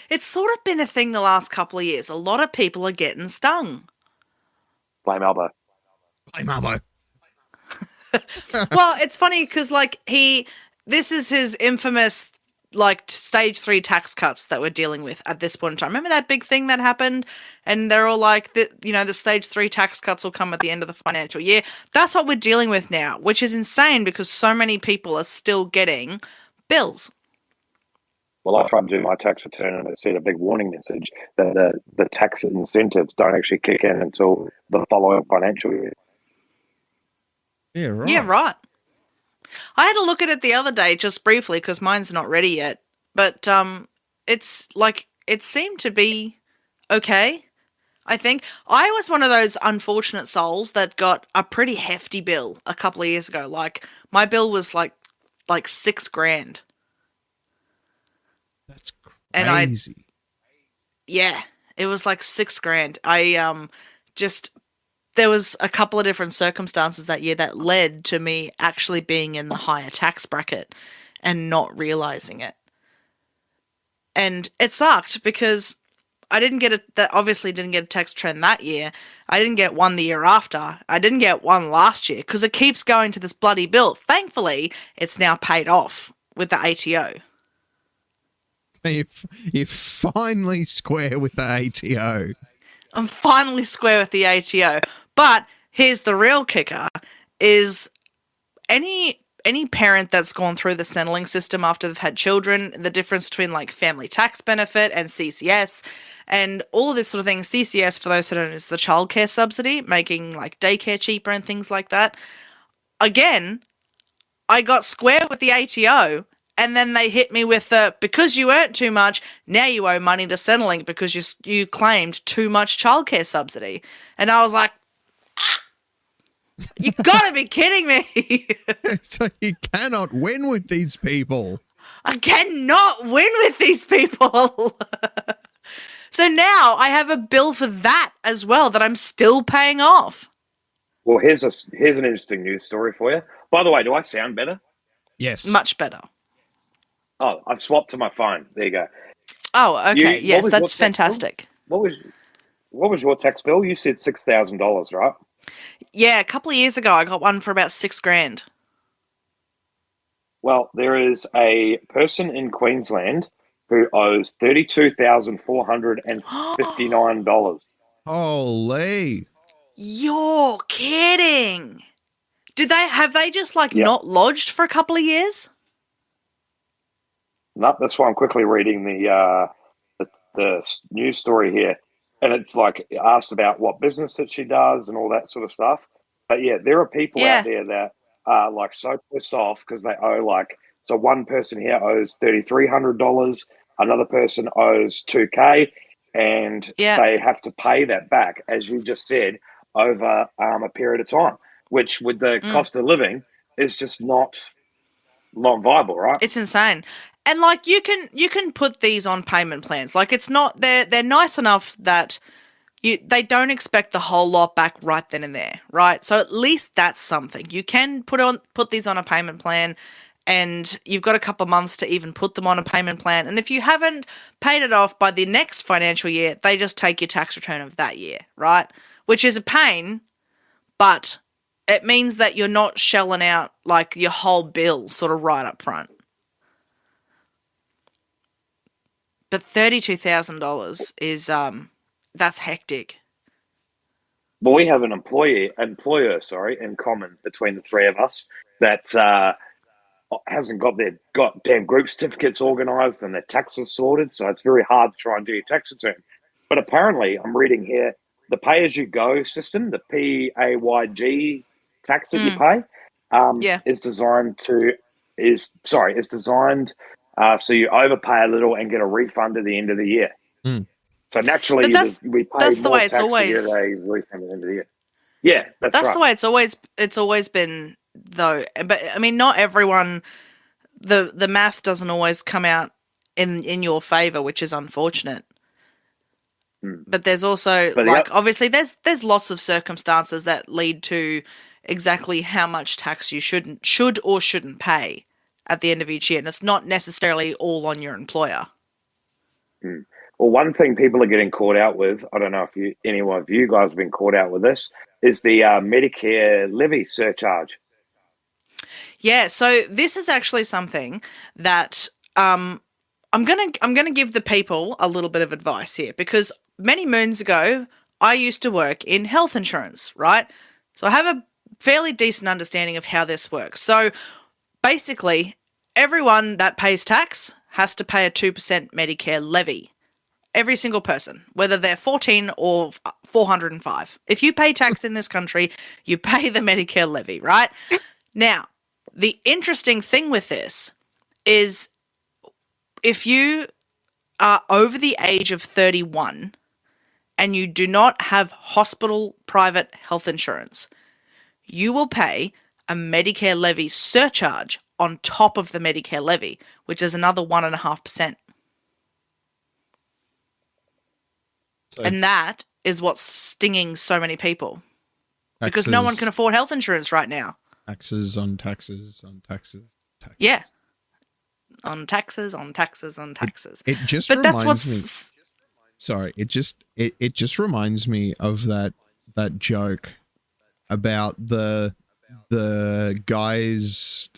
It's sort of been a thing the last couple of years. A lot of people are getting stung. Blame Albo. Well, Well, it's funny because this is his infamous stage 3 tax cuts that we're dealing with at this point in time. Remember that big thing that happened? And they're all like, the stage 3 tax cuts will come at the end of the financial year. That's what we're dealing with now, which is insane because so many people are still getting bills. Well, I tried to do my tax return and it said a big warning message that the tax incentives don't actually kick in until the following financial year. yeah, right. Yeah, right. I had to look at it the other day just briefly because mine's not ready yet. But it's it seemed to be okay, I think. I was one of those unfortunate souls that got a pretty hefty bill a couple of years ago. My bill was like $6,000. That's And crazy. yeah, it was like $6,000. There was a couple of different circumstances that year that led to me actually being in the higher tax bracket and not realizing it. And it sucked because I obviously didn't get a tax return that year. I didn't get one the year after. I didn't get one last year because it keeps going to this bloody bill. Thankfully, it's now paid off with the ATO. You're finally square with the ATO. I'm finally square with the ATO. But here's the real kicker, is any parent that's gone through the Centrelink system after they've had children, the difference between like family tax benefit and CCS and all of this sort of thing. CCS, for those who don't know, is the childcare subsidy, making like daycare cheaper and things like that. Again, I got square with the ATO, and then they hit me with because you earned too much, now you owe money to Centrelink because you claimed too much childcare subsidy. And I was like, you gotta be kidding me. So you cannot win with these people. I cannot win with these people. So now I have a bill for that as well that I'm still paying off. Well, here's an interesting news story for you. By the way, do I sound better? Yes. Much better. Oh, I've swapped to my phone. There you go. Oh, okay. Yes, that's fantastic. What was your tax bill? You said $6,000, right? Yeah, a couple of years ago, I got one for about $6,000. Well, there is a person in Queensland who owes $32,459. Holy. You're kidding. Have they just not lodged for a couple of years? No, that's why I'm quickly reading the news story here. And it's like asked about what business that she does and all that sort of stuff. But yeah, there are people out there that are like so pissed off because they owe so one person here owes $3,300, another person owes $2,000, and they have to pay that back, as you just said, over a period of time, which with the cost of living is just not viable, right? It's insane. And you can put these on payment plans. It's not, they're nice enough that they don't expect the whole lot back right then and there, right? So at least that's something. You can put these on a payment plan, and you've got a couple of months to even put them on a payment plan. And if you haven't paid it off by the next financial year, they just take your tax return of that year, right? Which is a pain, but it means that you're not shelling out your whole bill sort of right up front. But $32,000 is that's hectic. Well, we have an employer, in common between the three of us that hasn't got their goddamn group certificates organised and their taxes sorted, so it's very hard to try and do your tax return. But apparently, I'm reading here, the pay-as-you-go system, the PAYG tax that you pay, is designed so you overpay a little and get a refund at the end of the year. So naturally, we pay more tax to get a refund at the end of the year. Yeah, that's right. The way it's always been, though. But I mean, not everyone. The math doesn't always come out in your favour, which is unfortunate. But there's also obviously there's lots of circumstances that lead to exactly how much tax you should or shouldn't pay at the end of each year, and it's not necessarily all on your employer. Well, one thing people are getting caught out with, I don't know if any of you guys have been caught out with this, is the Medicare levy surcharge. Yeah, so this is actually something that I'm gonna give the people a little bit of advice here, because many moons ago I used to work in health insurance, right? So I have a fairly decent understanding of how this works. So basically, everyone that pays tax has to pay a 2% Medicare levy. Every single person, whether they're 14 or 405. If you pay tax in this country, you pay the Medicare levy, right? Now, the interesting thing with this is if you are over the age of 31 and you do not have hospital private health insurance, you will pay a Medicare levy surcharge on top of the Medicare levy, which is another 1.5%. And that is what's stinging so many people. Because no one can afford health insurance right now. Taxes on taxes on taxes. Yeah. On taxes, on taxes, on taxes. It just reminds me. Sorry, it just reminds me of that joke about the guy's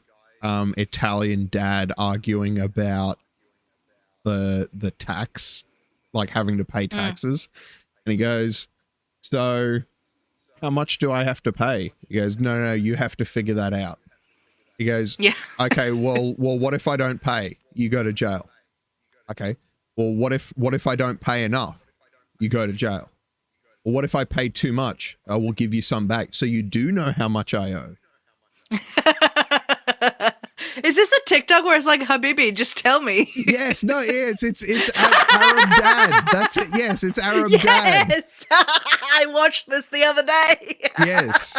Italian dad arguing about the tax, like having to pay taxes, And he goes, so how much do I have to pay? He goes, no, you have to figure that out. He goes, Yeah. okay, well, what if I don't pay? You go to jail. Okay. Well, what if I don't pay enough? You go to jail. Well, what if I pay too much? I will give you some back. So you do know how much I owe. Is this a TikTok where it's like, Habibi, just tell me? Yes, no, yes, it's Arab Dad. That's it. Yes, it's Arab Dad. Yes, I watched this the other day. Yes.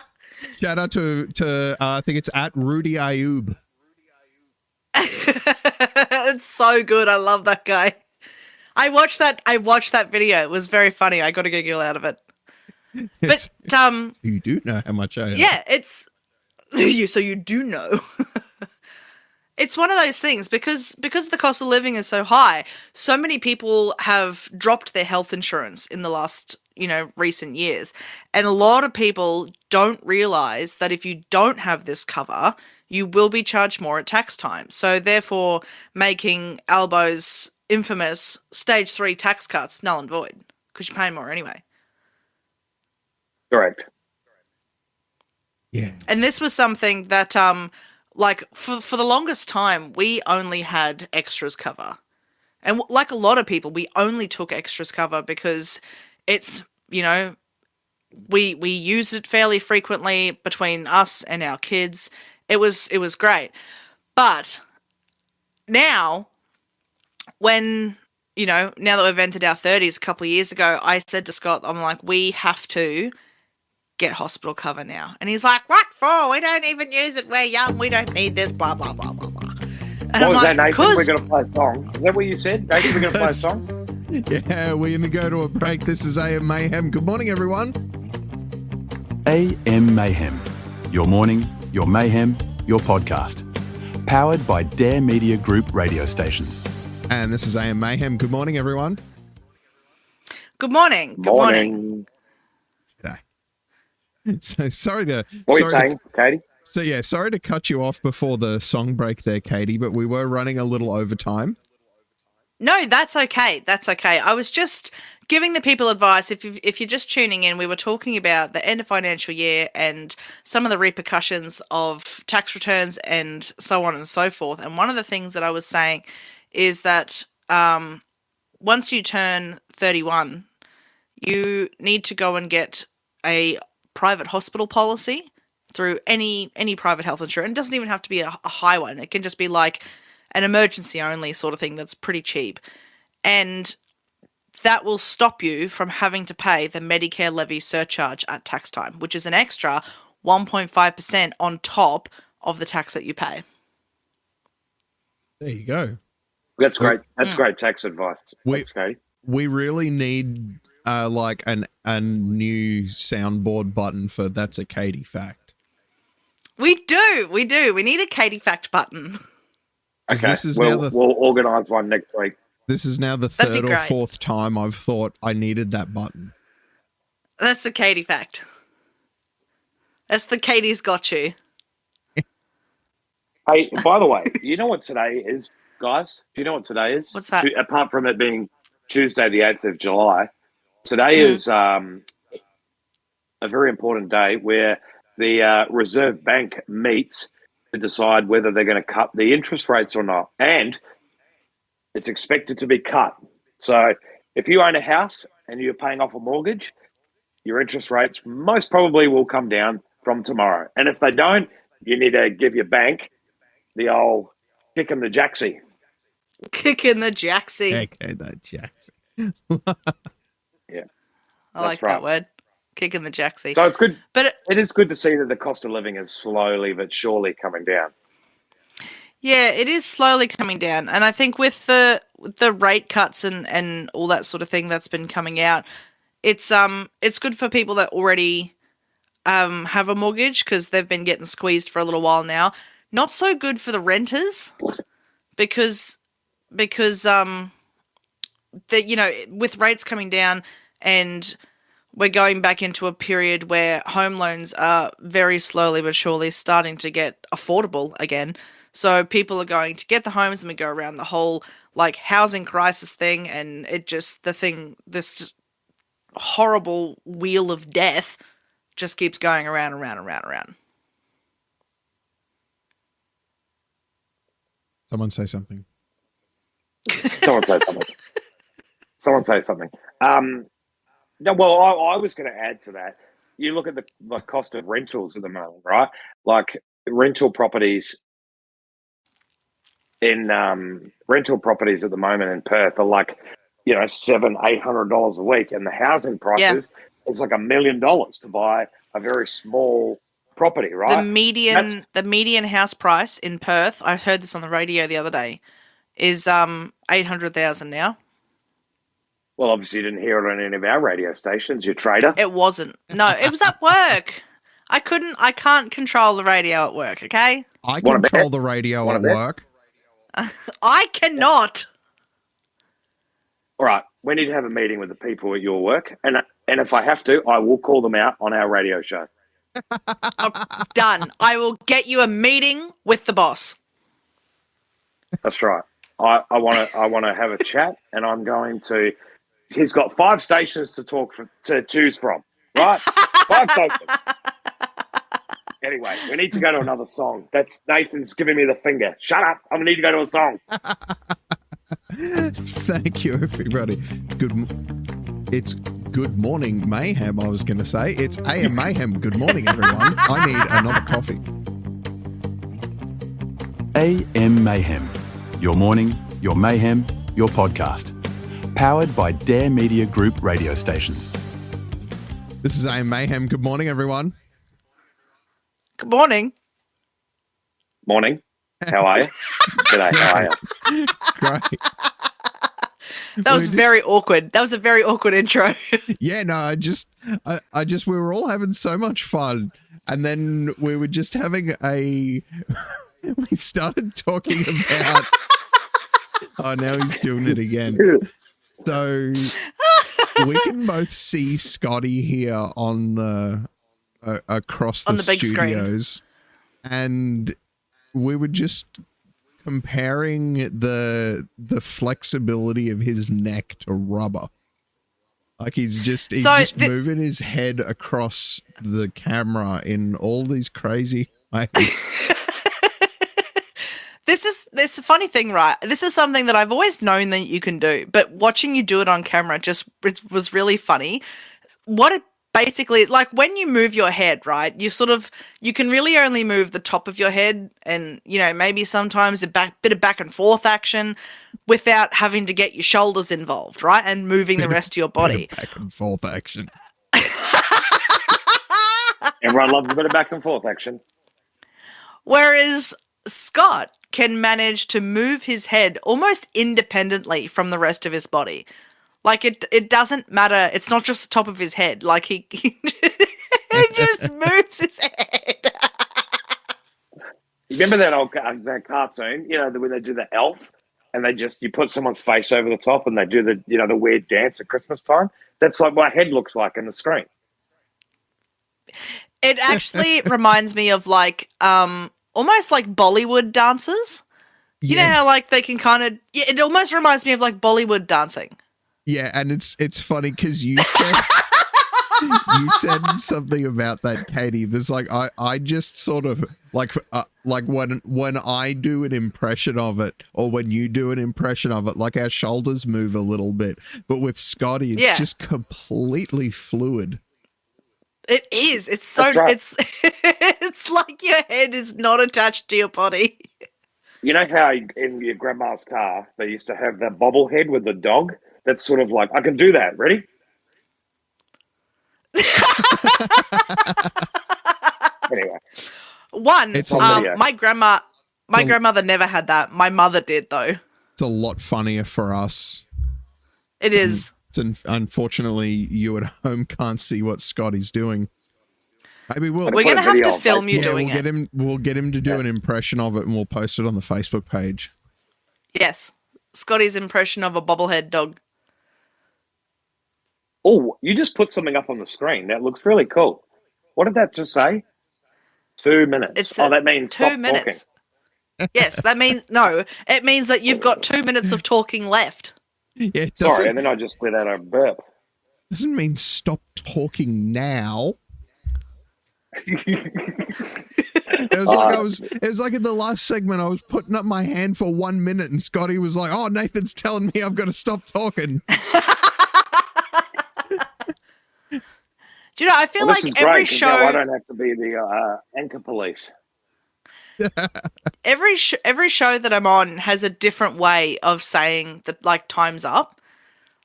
Shout out to I think it's at Rudy Ayub. It's so good. I love that guy. I watched that video. It was very funny. I got a giggle out of it. Yes. But You do know how much I owe. yeah, it's so you do know. It's one of those things because the cost of living is so high. So many people have dropped their health insurance in the last, recent years. And a lot of people don't realize that if you don't have this cover, you will be charged more at tax time. So therefore making Albo's infamous stage 3 tax cuts null and void because you're paying more anyway. Correct. Yeah. And this was something that, for the longest time, we only had extras cover. And like a lot of people, we only took extras cover because it's, we used it fairly frequently between us and our kids. It was great. But now, when, now that we've entered our 30s a couple of years ago, I said to Scott, I'm like, we have to get hospital cover now. And he's like, what for? We don't even use it. We're young. We don't need this, blah, blah, blah, blah, blah. And What I'm was like, that, Nathan? 'Cause- We're going to play a song. Is that what you said? Nathan, we're going to play a song? Yeah, we're going to go to a break. This is AM Mayhem. Good morning, everyone. AM Mayhem. Your morning, your mayhem, your podcast. Powered by Dare Media Group radio stations. And this is AM Mayhem. Good morning, everyone. Good morning. Good morning. G'day. So sorry to... What are you sorry saying, Katie? So yeah, sorry to cut you off before the song break there, Katie, but we were running a little overtime. No, that's okay. That's okay. I was just giving the people advice. If you're just tuning in, we were talking about the end of financial year and some of the repercussions of tax returns and so on and so forth. And one of the things that I was saying is that once you turn 31, you need to go and get a private hospital policy through any private health insurance. It doesn't even have to be a high one. It can just be like an emergency only sort of thing that's pretty cheap. And that will stop you from having to pay the Medicare levy surcharge at tax time, which is an extra 1.5% on top of the tax that you pay. There you go. That's great. That's great tax advice. We- Thanks, Katie. We really need like a new soundboard button for That's a Katie Fact. We do. We need a Katie Fact button. Because Okay, this is we'll, now the- we'll organise one next week. This is now the That'd be third or great. fourth time I've thought I needed that button. That's the Katie Fact. That's the Katie's got you. Hey, by the way, you know what today is, guys? Do you know what today is? What's that? Apart from it being Tuesday, the 8th of July, today is a very important day where the Reserve Bank meets to decide whether they're going to cut the interest rates or not. And it's expected to be cut. So if you own a house and you're paying off a mortgage, your interest rates most probably will come down from tomorrow. And if they don't, you need to give your bank the old kick in the jacksie. Kick in the jacksie. Okay, that Jackson. Yeah. I like right. that word. Kick in the jacksie. So it's good. But It is good to see that the cost of living is slowly but surely coming down. yeah, it is slowly coming down. And I think with the rate cuts and all that sort of thing that's been coming out, it's good for people that already have a mortgage because they've been getting squeezed for a little while now. Not so good for the renters because with rates coming down and we're going back into a period where home loans are very slowly but surely starting to get affordable again. So people are going to get the homes and we go around the whole like housing crisis thing and horrible wheel of death just keeps going around and round and round and round. Someone say something. Someone say something. Someone say something. No, well, I was going to add to that. You look at the cost of rentals at the moment, right? Like rental properties at the moment in Perth are like, $700-800 a week, and the housing prices is like $1 million to buy a very small property, right? The median house price in Perth, I heard this on the radio the other day, is $800,000 now. Well, obviously you didn't hear it on any of our radio stations, you traitor. It wasn't. No, it was at work. I can't control the radio at work, okay? I control the radio at work. I cannot. All right, we need to have a meeting with the people at your work, and if I have to, I will call them out on our radio show. Done. I will get you a meeting with the boss. That's right. I want to have a chat, and I'm going to. He's got 5 stations to choose from, right? 5 stations. Anyway, we need to go to another song. That's Nathan's giving me the finger. Shut up! I need to go to a song. Thank you, everybody. It's good morning, Mayhem. I was going to say it's AM Mayhem. Good morning, everyone. I need another coffee. AM Mayhem. Your morning, your mayhem, your podcast. Powered by Dare Media Group radio stations. This is AM Mayhem. Good morning, everyone. Good morning. Morning. How are you? G'day. How are you? Great. That was very awkward. That was a very awkward intro. Yeah, no, I just, we were all having so much fun. And then we were just having we started talking about, oh, now he's doing it again. So we can both see Scotty here on the, across the big studios. Screen. And we were just comparing the flexibility of his neck to rubber. Like he's just moving his head across the camera in all these crazy ways. This a funny thing, right? This is something that I've always known that you can do, but watching you do it on camera it was really funny. What it basically, like when you move your head, right, you can really only move the top of your head and, maybe sometimes a bit of back and forth action without having to get your shoulders involved, right, and moving the rest of your body. Back and forth action. Everyone loves a bit of back and forth action. Whereas Scott can manage to move his head almost independently from the rest of his body. Like it doesn't matter. It's not just the top of his head. Like he just moves his head. Remember that old that cartoon? When they do the elf and you put someone's face over the top and they do the the weird dance at Christmas time. That's like what my head looks like in the screen. It actually reminds me of almost like Bollywood dancers. You know how they can kind of. Yeah, it almost reminds me of like Bollywood dancing. Yeah, and it's funny because you said something about that, Katie. There's I just sort of like when I do an impression of it, or when you do an impression of it, like our shoulders move a little bit, but with Scotty, it's just completely fluid. It is. It's so. Right. It's like your head is not attached to your body. You know how in your grandma's car they used to have that bobblehead with the dog? That's sort of like, I can do that. Ready? Anyway. My grandmother never had that. My mother did, though. It's a lot funnier for us. It is. Unfortunately, you at home can't see what Scotty's doing. Maybe we're going to have to film you doing it. We'll get him to do an impression of it, and we'll post it on the Facebook page. Yes. Scotty's impression of a bobblehead dog. Oh, you just put something up on the screen. That looks really cool. What did that just say? 2 minutes. That means 2 minutes. Yes, that means it means that you've got 2 minutes of talking left. Yeah, sorry, and then I just let out a burp. Doesn't mean stop talking now. It was like in the last segment, I was putting up my hand for 1 minute and Scotty was like, oh, Nathan's telling me I've got to stop talking. Do you know, I feel like every show... Now I don't have to be the anchor police. Every show that I'm on has a different way of saying that, like, time's up.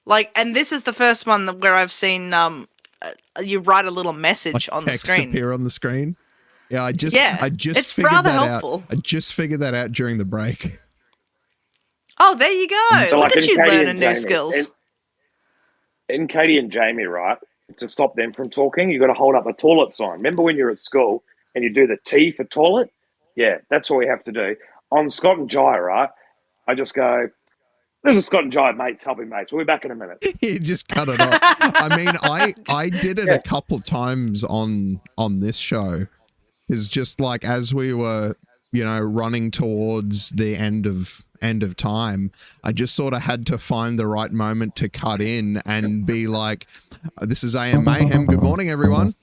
Like, and this is the first one where I've seen you write a little message like on the screen. Text appear on the screen. Yeah, I just it's figured rather that helpful. out. I just figured that out during the break. Oh, there you go. So Look like at you Katie learning new skills. In Katie and Jamie, right, to stop them from talking, you got to hold up a toilet sign. Remember when you're at school and you do the T for toilet? Yeah, that's what we have to do. On Scott and Jai, right, I just go, this is Scott and Jai, mates, helping mates. We'll be back in a minute. You just cut it off. I mean, I did it a couple of times on this show. It's just like as we were, running towards the end of time, I just sort of had to find the right moment to cut in and be like, this is AM Mayhem. Good morning, everyone.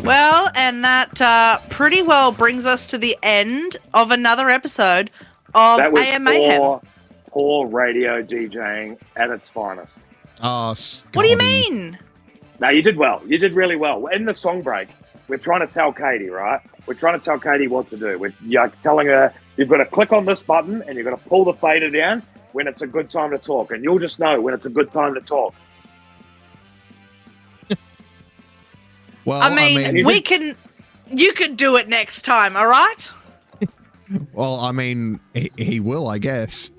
Well, and that pretty well brings us to the end of another episode of AM Mayhem. Poor radio DJing at its finest. Oh, what do you mean? No, you did well. You did really well. In the song break, we're trying to tell Katie, right? We're trying to tell Katie what to do. You're telling her you've got to click on this button and you've got to pull the fader down when it's a good time to talk. And you'll just know when it's a good time to talk. Well, I mean you could do it next time, all right? Well, I mean, he will, I guess.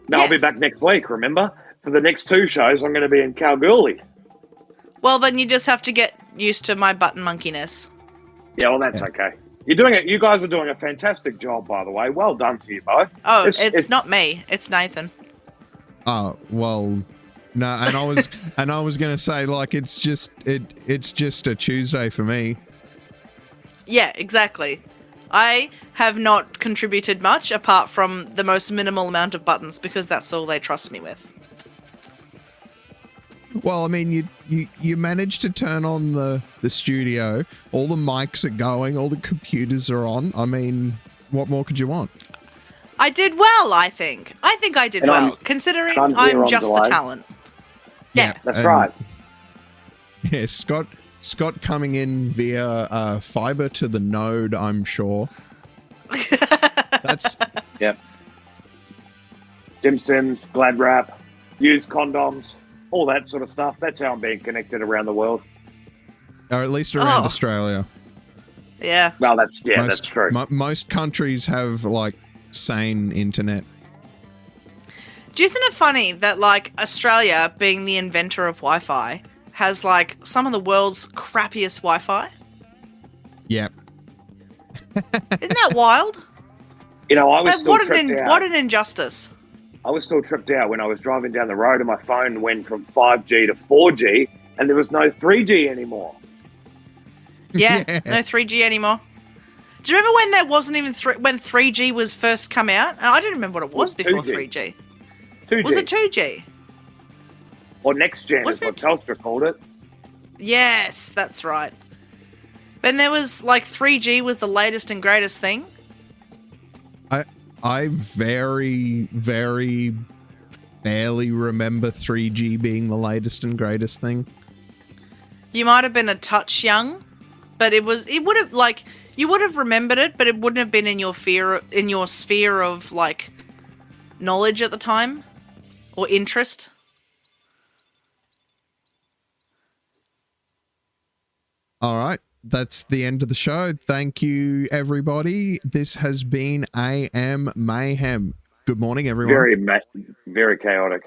No, yes. I'll be back next week, remember? For the next 2 shows, I'm going to be in Kalgoorlie. Well, then you just have to get used to my button monkeyness. Yeah, well, that's okay. You're doing it. You guys are doing a fantastic job, by the way. Well done to you both. Oh, it's not me. It's Nathan. Oh, well, no, and I was going to say, like, it's just a Tuesday for me. Yeah, exactly. I have not contributed much apart from the most minimal amount of buttons because that's all they trust me with. Well, I mean, you managed to turn on the studio. All the mics are going. All the computers are on. I mean, what more could you want? I did well, I think. I think I did well, considering I'm just the talent. Yeah, that's right. Yeah, Scott coming in via fiber to the node, I'm sure. That's yep. Dim Sims, Glad Wrap, used condoms, all that sort of stuff. That's how I'm being connected around the world. Or at least around Australia. Yeah. Well, that's true. Most countries have like sane internet. Isn't it funny that like Australia, being the inventor of Wi-Fi, has like some of the world's crappiest Wi-Fi? Yep. Isn't that wild? I was still tripped out. What an injustice. I was still tripped out when I was driving down the road and my phone went from 5G to 4G and there was no 3G anymore. Yeah, no 3G anymore. Do you remember when there wasn't even when 3G was first come out? And I don't remember what it was before 3G. 2G. Was it 2G? Or next gen is what Telstra called it. Yes, that's right. When there was like 3G was the latest and greatest thing. I very, very barely remember 3G being the latest and greatest thing. You might have been a touch young, but you would have remembered it, but it wouldn't have been in your sphere of like knowledge at the time or interest. All right. That's the end of the show. Thank you, everybody. This has been AM Mayhem. Good morning, everyone. Very chaotic.